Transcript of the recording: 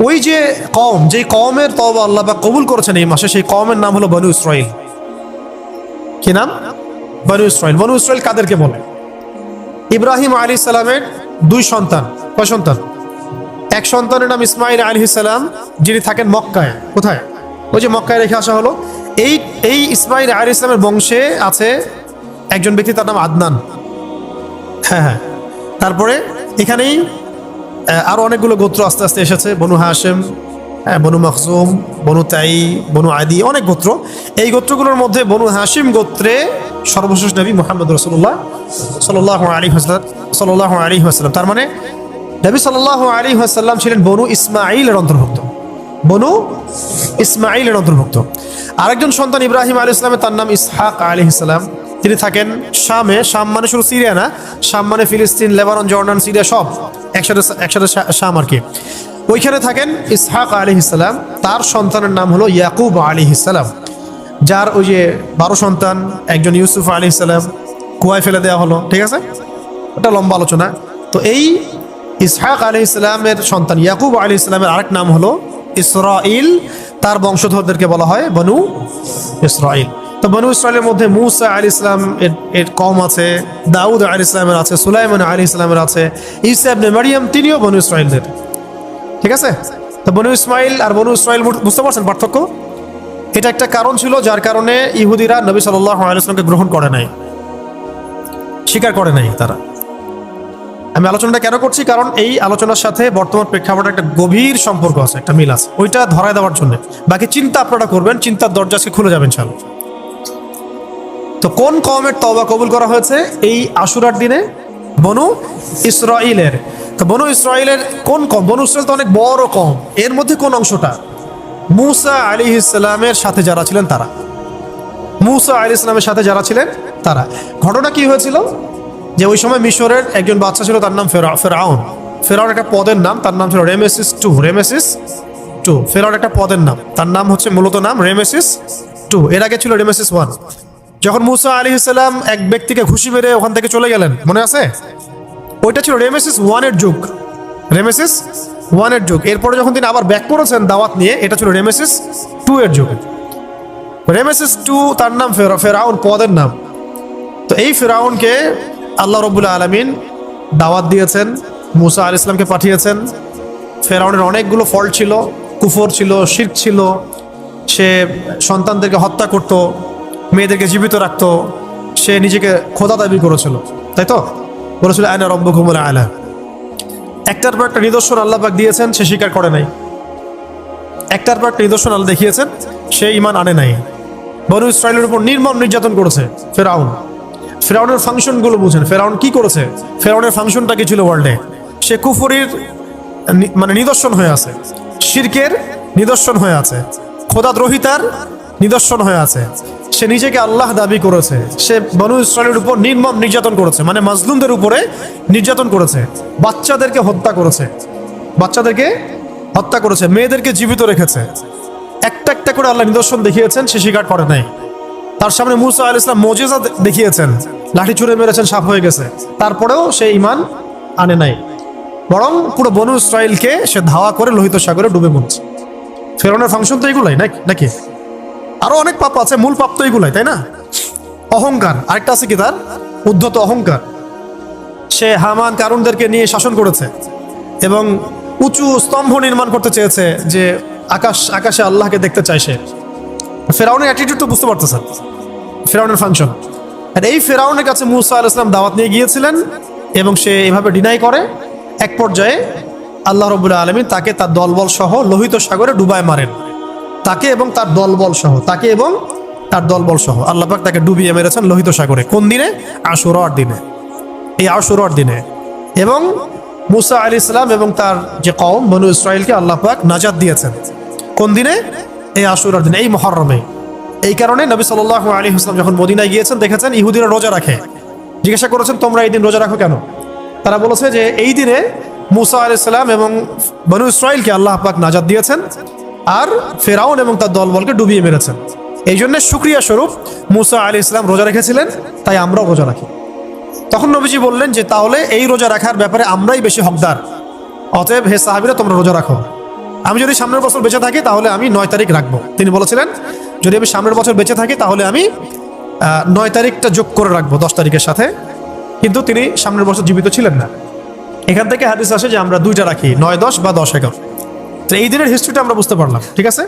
ওই যে কওম, যে কওমের তওবা আল্লাহ পাক কবুল করেছেন এই মাসে, সেই কওমের নাম হলো বনু ইসরাইল। কি নাম? বনু ইসরাইল। বনু ইসরাইল কাদেরকে বলে? ইব্রাহিম আলাইহিস সালামের দুই সন্তান। কয় সন্তান? এক সন্তানের নাম ইসমাইল আলাইহিস সালাম, যিনি থাকেন মক্কায়। কোথায়? ওই যে মক্কায় রেখে আসা হলো। এই ইসমাইল আলাইহিস সালামের বংশে আছে একজন ব্যক্তি, তার নাম আদনান। হ্যাঁ হ্যাঁ। তারপরে এখানেই আরো অনেকগুলো গোত্র আস্তে আস্তে এসেছে, বনু হাশেম, বনু মখজুম, বনু তাই, বনু আদি, অনেক গোত্র। এই গোত্রগুলোর মধ্যে বনু হাশিম গোত্রে সর্বশেষ নবী মুহাম্মদ রাসূলুল্লাহ সাল্লাল্লাহু আলাইহি ওয়াসাল্লাম। তার মানে নবী সাল্লাল্লাহু আলাইহি ওয়াসাল্লাম ছিলেন বনু ইসমাঈলের অন্তর্ভুক্ত। বনু ইসমাঈলের অন্তর্ভুক্ত। আরেকজন সন্তান ইব্রাহিম আলাইহিস সালামের, তার নাম ইসহাক আলাইহিস সালাম। তিনি থাকেন শামে। শাম মানে শুধু সিরিয়া না, শাম মানে ফিলিস্তিন, লেবানন, জর্ডান, সিরিয়া সব একসাথে শাম আর কি। ওইখানে থাকেন ইসহাক আলাইহিস সালাম। তার সন্তানের নাম হলো ইয়াকুব আলাইহিস সালাম, যার ওই যে 12 সন্তান, একজন ইউসুফ আলাইহিস সালাম কুয়ায় ফেলে দেওয়া হলো। ঠিক আছে, ওটা লম্বা আলোচনা। তো এই ইসহাক আলাইহিস সালামের সন্তান ইয়াকুব আলাইহিস সালামের আরেক নাম হলো ইসরাইল। তার বংশধরদেরকে বলা হয় বনু ইসরাইল। তো বনু ইসরাইলের মধ্যে মূসা আলাইহিস সালাম এর কওম আছে, দাউদ আলাইহিস সালামের আছে, সুলাইমান আলাইহিস সালামের আছে, ঈসা ইবনে মারইয়াম তিনিও বনু ইসরাইলদের। ঠিক আছে। তো বনু ইসমাইল আর বনু ইসরাইল, বুঝতে পারছেন পার্থক্য? এটা একটা কারণ ছিল যার কারণে ইহুদিরা নবী সাল্লাল্লাহু আলাইহি ওয়াসাল্লামকে গ্রহণ করে নাই, স্বীকার করে নাই তারা। আমি আলোচনাটা কেন করছি? কারণ এই আলোচনার সাথে বর্তমান প্রেক্ষাপটে একটা গভীর সম্পর্ক আছে, একটা মিল আছে, ওইটা ধরায় দেওয়ার জন্য। বাকি চিন্তা আপনারা করবেন, চিন্তার দরজা আজকে খুলে যাবেন ইনশাআল্লাহ। তো কোন কওমের তওবা কবুল করা হয়েছে এই আশুরার দিনে? বনু ইসরাইলের। তো বনু ইসরাইলের কোন কওম? বনু ইসরাইল তো অনেক বড় কওম। এর মধ্যে কোন অংশটা? মূসা আলাইহিস সালামের সাথে যারা ছিলেন তারা। মূসা আলাইহিস সালামের সাথে যারা ছিলেন তারা। ঘটনা কি হয়েছিল? যে ওই সময় মিশরের একজন বাচ্চা ছিল, তার নাম ফেরাউন। ফেরাউন একটা পদের নাম, তার নাম ছিল রেমেসিস টু। ফেরাউন একটা পদের নাম, তার নাম হচ্ছে মূলত নাম রেমেসিস টু। এর আগে ছিল রেমেসিস 1। যখন মূসা আলাইহিস সালাম এক ব্যক্তিকে ঘুষি মেরে ওখান থেকে চলে গেলেন, মনে আছে? ওইটা ছিল রেমেসিস 1 এর যুগ। রেমেসিস 1 এর যুগ। এরপরে যখন তিনি আবার ব্যাক করেছেন দাওয়াত নিয়ে, এটা ছিল রেমেসিস 2 এর যুগ। রেমেসিস 2 তার নাম ফেরাউন পদের নাম। তো এই ফেরাউনকে আল্লাহ রাব্বুল আলামিন দাওয়াত দিয়েছেন, মূসা আলাইহিস সালামকে পাঠিয়েছেন। ফেরাউনের অনেকগুলো ফল্ট ছিল, কুফর ছিল, শিরক ছিল। সে সন্তানদেরকে হত্যা করত, মেয়েদেরকে জীবিত রাখত। সে নিজেকে খোদা দাবি করেছিল, তাই তো? বলেছিল আনা রাব্বুকুমুল আলা। একটার পর একটা নিদর্শন আল্লাহ পাক দিয়েছেন, সে স্বীকার করে নাই। একটার পর একটা নিদর্শন আল্লাহ দেখিয়েছেন, সে ঈমান আনে নাই। বনু ইসরাইলের উপর নির্মম নির্যাতন করেছে ফেরাউন। ফেরাউনের ফাংশনগুলো বুঝেন, ফেরাউন কি করেছে? ফেরাউনের ফাংশনটা কি ছিল ওয়ার্ল্ডে? সে কুফরির মানে নিদর্শন হয়ে আছে, শিরকের নিদর্শন হয়ে আছে, খোদাদ্রোহিতার নিদর্শন হয়ে আছে। সে নিজেকে আল্লাহ দাবি করেছে। সে বনু ইসরাইলের উপর নির্মম নির্যাতন করেছে, মানে মাজলুমদের উপরে নির্যাতন করেছে। বাচ্চাদেরকে হত্যা করেছে, মেয়েদেরকে জীবিত রেখেছে। একটা একটা করে আল্লাহ নিদর্শন দেখিয়েছেন, সে স্বীকার করে নাই। তার সামনে মূসা আলাইহিস সালাম মুজিজা দেখিয়েছেন, লাঠি ছুঁড়ে মেরেছেন, সাপ হয়ে গেছে। তারপরেও সে ঈমান আনে নাই, বরং পুরো বনু ইসরাইলকে সে ধাওয়া করে লোহিত সাগরে ডুবে মরছে। ফেরাউনের ফাংশন তো এগুলাই নাকি? আরো অনেক পাপ আছে, মূল পাপ তো এগুলাই, তাই না? অহংকার আরেকটা আছে কি তার? উদ্ধত অহংকার। সে হামান কারুনদেরকে নিয়ে শাসন করেছে এবং উঁচু স্তম্ভ নির্মাণ করতে চেয়েছে, যে আকাশে আল্লাহকে দেখতে চায় সে। ফেরাউনের অ্যাটিটিউড তো বুঝতে পারতেছেন, ফেরাউনের ফাংশন। আর এই ফেরাউনের কাছে মূসা আলাইহিস সালাম দাওয়াত নিয়ে গিয়েছিলেন এবং সে এভাবে ডিনাই করে। এক পর্যায়ে আল্লাহ রাব্বুল আলামিন তাকে তার দলবল সহ লোহিত সাগরে ডুবায় মারেন। তাকে এবং তার দলবল সহ আল্লাহ পাক তাকে ডুবিয়ে মেরেছেন লোহিত সাগরে। কোন দিনে? আশুরার দিনে। এই আশুরার দিনে। এবং মূসা আলাইহিস সালাম এবং তার যে কওম বনু ইসরাইলকে আল্লাহ পাক নাজাত দিয়েছেন। কোন দিনে? এই আশুরার দিনে, এই মুহররমে। এই কারণে নবী সাল্লাল্লাহু আলাইহি ওয়াসাল্লাম যখন মদিনায় গিয়েছেন, দেখেছেন ইহুদিরা রোজা রাখে। জিজ্ঞাসা করেছেন, তোমরা এই দিন রোজা রাখো কেন? তারা বলেছে যে এই দিনে মূসা আলাইহিস সালাম এবং বনু ইসরাইলকে আল্লাহ পাক নাজাত দিয়েছেন, আর ফেরাউন এবং তার দলবলকে ডুবিয়ে মেরেছেন। এই জন্য শুকরিয়া স্বরূপ মূসা আলাইহিস সালাম রোজা রেখেছিলেন, তাই আমরাও রোজা রাখি। তখন নবীজি বললেন যে তাহলে এই রোজা রাখার ব্যাপারে আমরাই বেশি হকদার, অতএব হে সাহাবীরা তোমরা রোজা রাখো। আমি যদি সামনের বছর বেঁচে থাকি তাহলে আমি 9 তারিখ রাখবো। তিনি বলেছিলেন যদি আমি সামনের বছর বেঁচে থাকি তাহলে আমি 9 তারিখটা যোগ করে রাখবো 10 তারিখের সাথে, কিন্তু তিনি সামনের বছর জীবিত ছিলেন না। এখান থেকে হাদিস আসে যে আমরা 2টা রাখি, 9-10 বা 10-11। তো এই দিনের হিস্ট্রিটা আমরা বুঝতে পারলাম, ঠিক আছে।